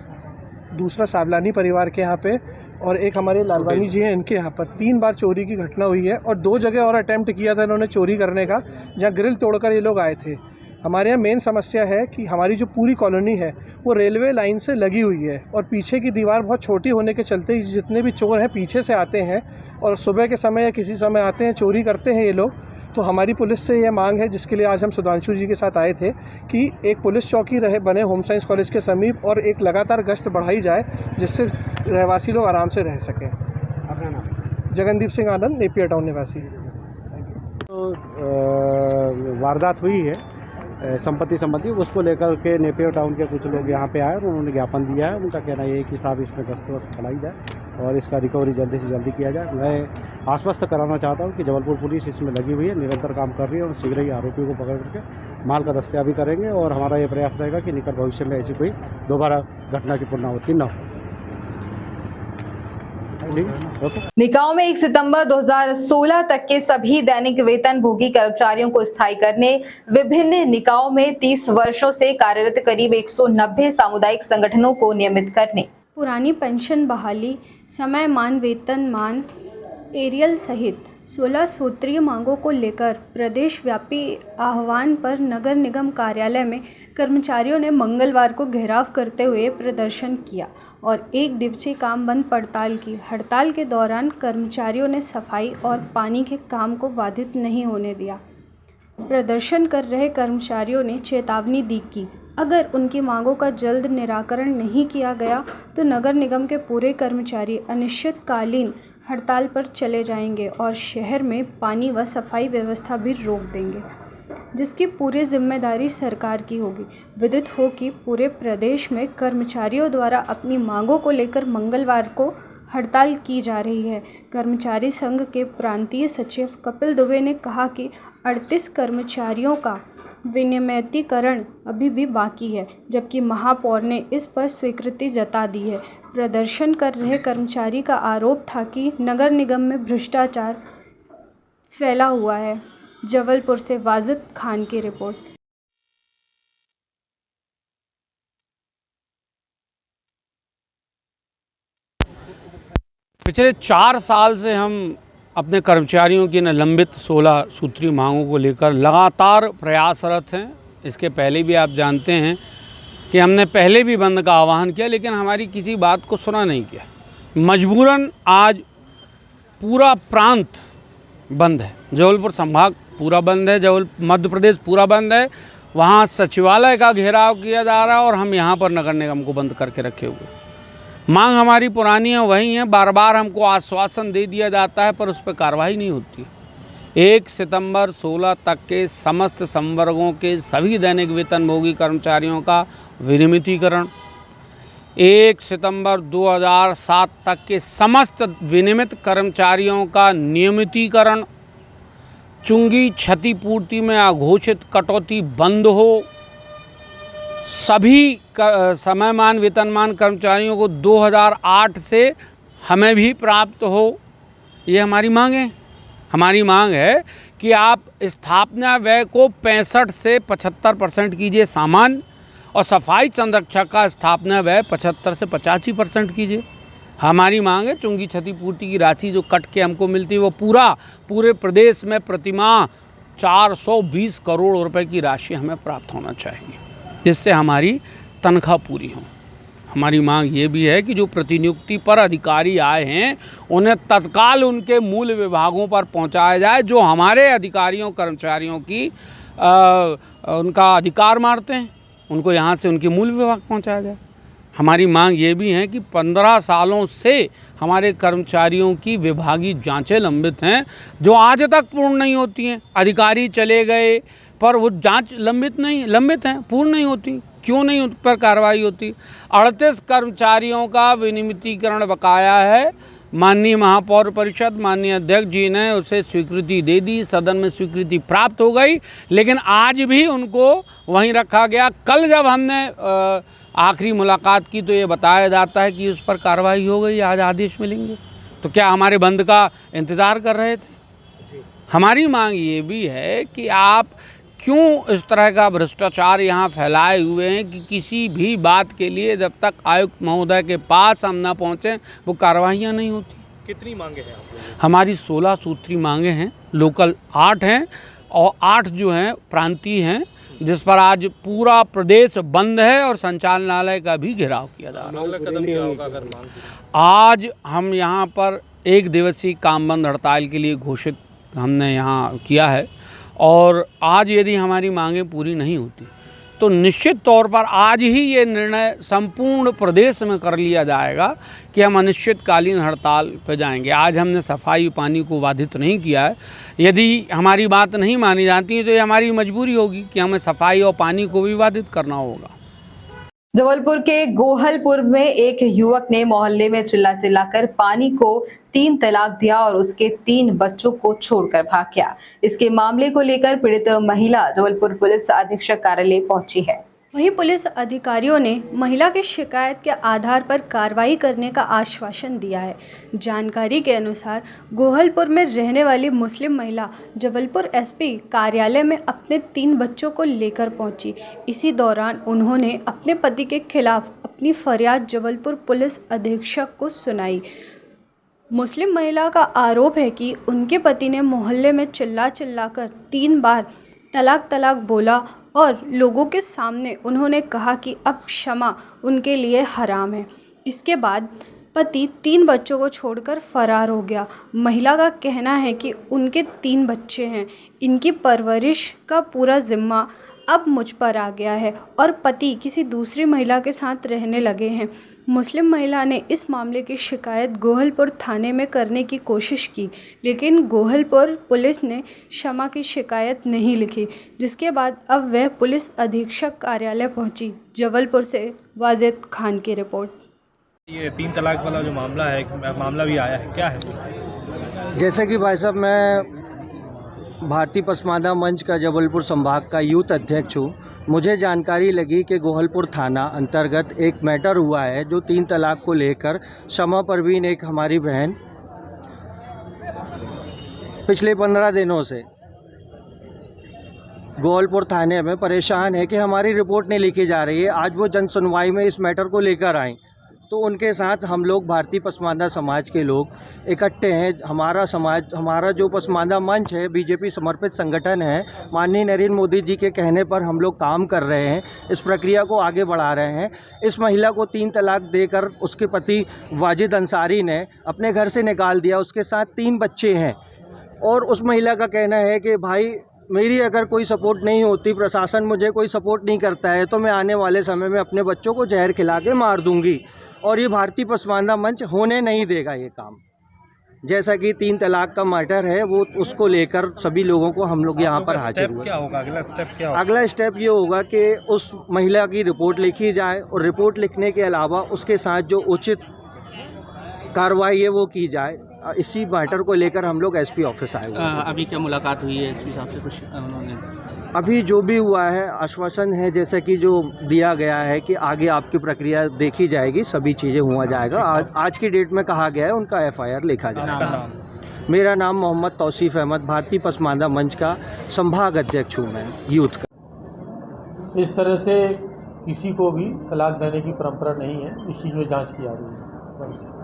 दूसरा सावलानी परिवार के यहाँ पे और एक हमारे लालवानी जी हैं इनके यहाँ पर 3 बार चोरी की घटना हुई है और 2 जगह और अटेम्प्ट किया था इन्होंने चोरी करने का, जहाँ ग्रिल तोड़कर ये लोग आए थे। हमारे यहाँ मेन समस्या है कि हमारी जो पूरी कॉलोनी है वो रेलवे लाइन से लगी हुई है और पीछे की दीवार बहुत छोटी होने के चलते जितने भी चोर हैं पीछे से आते हैं और सुबह के समय या किसी समय आते हैं, चोरी करते हैं ये लोग। तो हमारी पुलिस से ये मांग है, जिसके लिए आज हम सुधांशु जी के साथ आए थे, कि एक पुलिस चौकी बने होम साइंस कॉलेज के समीप और एक लगातार गश्त बढ़ाई जाए जिससे रहवासी लोग आराम से रह सकें। अपना नाम? जगनदीप सिंह आनंद, नेपियर टाउन निवासी। तो वारदात हुई है संपत्ति उसको लेकर के नेपियर टाउन के कुछ लोग यहाँ पे आए और उन्होंने ज्ञापन दिया है। उनका कहना ये है कि साहब इसमें गश्त वस्त बढ़ाई जाए और इसका रिकवरी जल्दी से जल्दी किया जाए। मैं आश्वस्त कराना चाहता हूँ कि जबलपुर पुलिस इसमें लगी हुई है, निरंतर काम कर रही है और शीघ्र ही आरोपियों को पकड़ करके माल का दस्तियाबी करेंगे और हमारा ये प्रयास रहेगा कि निकट भविष्य में ऐसी कोई दोबारा घटना की पुनरावृत्ति न हो। निकायों में 1 सितंबर 2016 तक के सभी दैनिक वेतन भोगी कर्मचारियों को स्थायी करने, विभिन्न निकायों में 30 वर्षों से कार्यरत करीब 190 सामुदायिक संगठनों को नियमित करने, पुरानी पेंशन बहाली, समयमान वेतनमान एरियल सहित 16 सूत्रीय मांगों को लेकर प्रदेश व्यापी आह्वान पर नगर निगम कार्यालय में कर्मचारियों ने मंगलवार को घेराव करते हुए प्रदर्शन किया और एक दिवसीय काम बंद पड़ताल की। हड़ताल के दौरान कर्मचारियों ने सफाई और पानी के काम को बाधित नहीं होने दिया। प्रदर्शन कर रहे कर्मचारियों ने चेतावनी दी कि अगर उनकी मांगों का जल्द निराकरण नहीं किया गया तो नगर निगम के पूरे कर्मचारी अनिश्चितकालीन हड़ताल पर चले जाएंगे और शहर में पानी व सफाई व्यवस्था भी रोक देंगे, जिसकी पूरी जिम्मेदारी सरकार की होगी। विदित हो कि पूरे प्रदेश में कर्मचारियों द्वारा अपनी मांगों को लेकर मंगलवार को हड़ताल की जा रही है। कर्मचारी संघ के प्रांतीय सचिव कपिल दुबे ने कहा कि 38 कर्मचारियों का विनियमितीकरण अभी भी बाकी है, जबकि महापौर ने इस पर स्वीकृति जता दी है। प्रदर्शन कर रहे कर्मचारी का आरोप था कि नगर निगम में भ्रष्टाचार फैला हुआ है। जबलपुर से वाजिद खान की रिपोर्ट। पिछले 4 साल से हम अपने कर्मचारियों की निलंबित 16 सूत्री मांगों को लेकर लगातार प्रयासरत हैं। इसके पहले भी आप जानते हैं कि हमने पहले भी बंद का आह्वान किया, लेकिन हमारी किसी बात को सुना नहीं किया। मजबूरन आज पूरा प्रांत बंद है, जबलपुर संभाग पूरा बंद है, मध्य प्रदेश पूरा बंद है। वहाँ सचिवालय का घेराव किया जा रहा है और हम यहाँ पर नगर निगम को बंद करके रखे हुए। मांग हमारी पुरानी है, वही है। बार बार हमको आश्वासन दे दिया जाता है पर उस पर कार्रवाई नहीं होती। 1 सितंबर 16 तक के समस्त संवर्गों के सभी दैनिक वेतनभोगी कर्मचारियों का विनियमितीकरण, 1 सितंबर 2007 तक के समस्त विनियमित कर्मचारियों का नियमितीकरण, चुंगी क्षतिपूर्ति में अघोषित कटौती बंद हो, सभी समयमान वेतनमान कर्मचारियों को 2008 से हमें भी प्राप्त हो, ये हमारी मांग है। हमारी मांग है कि आप स्थापना व्यय को 65 से 75% कीजिए सामान्य, और सफाई संरक्षक का स्थापना व्यय 75 से 85% कीजिए। हमारी मांग है चुंगी क्षतिपूर्ति की राशि जो कट के हमको मिलती है वो पूरे प्रदेश में प्रतिमाह 420 करोड़ रुपए की राशि हमें प्राप्त होना चाहिए, जिससे हमारी तनख्वाह पूरी हो। हमारी मांग ये भी है कि जो प्रतिनियुक्ति पर अधिकारी आए हैं उन्हें तत्काल उनके मूल विभागों पर पहुंचाया जाए, जो हमारे अधिकारियों कर्मचारियों की उनका अधिकार मारते हैं, उनको यहाँ से उनके मूल विभाग पहुंचाया जाए। हमारी मांग ये भी है कि 15 सालों से हमारे कर्मचारियों की विभागीय जांचें लंबित हैं, जो आज तक पूर्ण नहीं होती हैं। अधिकारी चले गए पर वो जांच लंबित हैं, पूर्ण नहीं होती। क्यों नहीं उन पर कार्रवाई होती? 38 कर्मचारियों का विनियमितीकरण बकाया है। माननीय महापौर परिषद, माननीय अध्यक्ष जी ने उसे स्वीकृति दे दी, सदन में स्वीकृति प्राप्त हो गई, लेकिन आज भी उनको वहीं रखा गया। कल जब हमने आखिरी मुलाकात की तो ये बताया जाता है कि उस पर कार्रवाई हो गई, आज आदेश मिलेंगे। तो क्या हमारे बंद का इंतज़ार कर रहे थे? हमारी मांग ये भी है कि आप क्यों इस तरह का भ्रष्टाचार यहाँ फैलाए हुए हैं कि किसी भी बात के लिए जब तक आयुक्त महोदय के पास हम ना पहुँचें वो कार्रवाइयाँ नहीं होती। कितनी मांगे हैं आप लोगों की? हमारी 16 सूत्री मांगे हैं, लोकल 8 हैं और 8 जो हैं प्रांतीय हैं, जिस पर आज पूरा प्रदेश बंद है और संचालनालय का भी घेराव किया जा रहा है। अगला कदम क्या होगा अगर मांग? आज हम यहाँ पर 1 दिवसीय काम बंद हड़ताल के लिए घोषित हमने यहाँ किया है, और आज यदि हमारी मांगें पूरी नहीं होती तो निश्चित तौर पर आज ही ये निर्णय संपूर्ण प्रदेश में कर लिया जाएगा कि हम अनिश्चितकालीन हड़ताल पर जाएंगे। आज हमने सफाई पानी को बाधित नहीं किया है। यदि हमारी बात नहीं मानी जाती तो ये हमारी मजबूरी होगी कि हमें सफाई और पानी को भी बाधित करना होगा। जबलपुर के गोहलपुर में एक युवक ने मोहल्ले में चिल्लाकर पानी को 3 तलाक दिया और उसके 3 बच्चों को छोड़कर भाग गया। इसके मामले को लेकर पीड़ित महिला जबलपुर पुलिस अधीक्षक कार्यालय पहुंची है। वहीं पुलिस अधिकारियों ने महिला की शिकायत के आधार पर कार्रवाई करने का आश्वासन दिया है। जानकारी के अनुसार गोहलपुर में रहने वाली मुस्लिम महिला जबलपुर एसपी कार्यालय में अपने 3 बच्चों को लेकर पहुंची। इसी दौरान उन्होंने अपने पति के खिलाफ अपनी फरियाद जबलपुर पुलिस अधीक्षक को सुनाई। मुस्लिम महिला का आरोप है कि उनके पति ने मोहल्ले में चिल्ला कर 3 बार तलाक तलाक बोला और लोगों के सामने उन्होंने कहा कि अब क्षमा उनके लिए हराम है। इसके बाद पति 3 बच्चों को छोड़कर फरार हो गया। महिला का कहना है कि उनके 3 बच्चे हैं, इनकी परवरिश का पूरा जिम्मा अब मुझ पर आ गया है और पति किसी दूसरी महिला के साथ रहने लगे हैं। मुस्लिम महिला ने इस मामले की शिकायत गोहलपुर थाने में करने की कोशिश की, लेकिन गोहलपुर पुलिस ने क्षमा की शिकायत नहीं लिखी, जिसके बाद अब वह पुलिस अधीक्षक कार्यालय पहुंची। जबलपुर से वाजिद खान की रिपोर्ट। ये 3 तलाक वाला जो मामला भी आया है, क्या है? जैसे कि भाई साहब, मैं भारतीय पसमानदा मंच का जबलपुर संभाग का यूथ अध्यक्ष हूँ। मुझे जानकारी लगी कि गोहलपुर थाना अंतर्गत एक मैटर हुआ है जो 3 तलाक को लेकर शमा परवीन, एक हमारी बहन, पिछले 15 दिनों से गोहलपुर थाने में परेशान है कि हमारी रिपोर्ट नहीं लिखी जा रही है। आज वो जन सुनवाई में इस मैटर को लेकर आए, तो उनके साथ हम लोग भारतीय पसमानदा समाज के लोग इकट्ठे हैं। हमारा समाज, हमारा जो पसमानदा मंच है, बीजेपी समर्पित संगठन है, माननीय नरेंद्र मोदी जी के कहने पर हम लोग काम कर रहे हैं, इस प्रक्रिया को आगे बढ़ा रहे हैं। इस महिला को 3 तलाक देकर उसके पति वाजिद अंसारी ने अपने घर से निकाल दिया। उसके साथ 3 बच्चे हैं और उस महिला का कहना है कि भाई, मेरी अगर कोई सपोर्ट नहीं होती, प्रशासन मुझे कोई सपोर्ट नहीं करता है, तो मैं आने वाले समय में अपने बच्चों को जहर खिला के मार दूंगी। और ये भारतीय पसमानदा मंच होने नहीं देगा ये काम। जैसा कि 3 तलाक का मैटर है, वो उसको लेकर सभी लोगों को हम लोग यहाँ पर हाजिर हुए। क्या होगा अगला स्टेप? क्या होगा? अगला स्टेप ये होगा कि उस महिला की रिपोर्ट लिखी जाए और रिपोर्ट लिखने के अलावा उसके साथ जो उचित कार्रवाई है वो की जाए। इसी मैटर को लेकर हम लोग एसपी ऑफिस आए हुए हैं। अभी क्या मुलाकात हुई है एसपी साहब से? कुछ उन्होंने अभी जो भी हुआ है आश्वासन है, जैसे कि जो दिया गया है कि आगे आपकी प्रक्रिया देखी जाएगी, सभी चीज़ें हुआ जाएगा। आज की डेट में कहा गया है उनका FIR लिखा जाएगा। मेरा नाम मोहम्मद तौसीफ अहमद, भारतीय पसमानदा मंच का संभाग अध्यक्ष हूँ मैं यूथ का। इस तरह से किसी को भी तलाक देने की परंपरा नहीं है, इस चीज़ में जांच की जा रही है।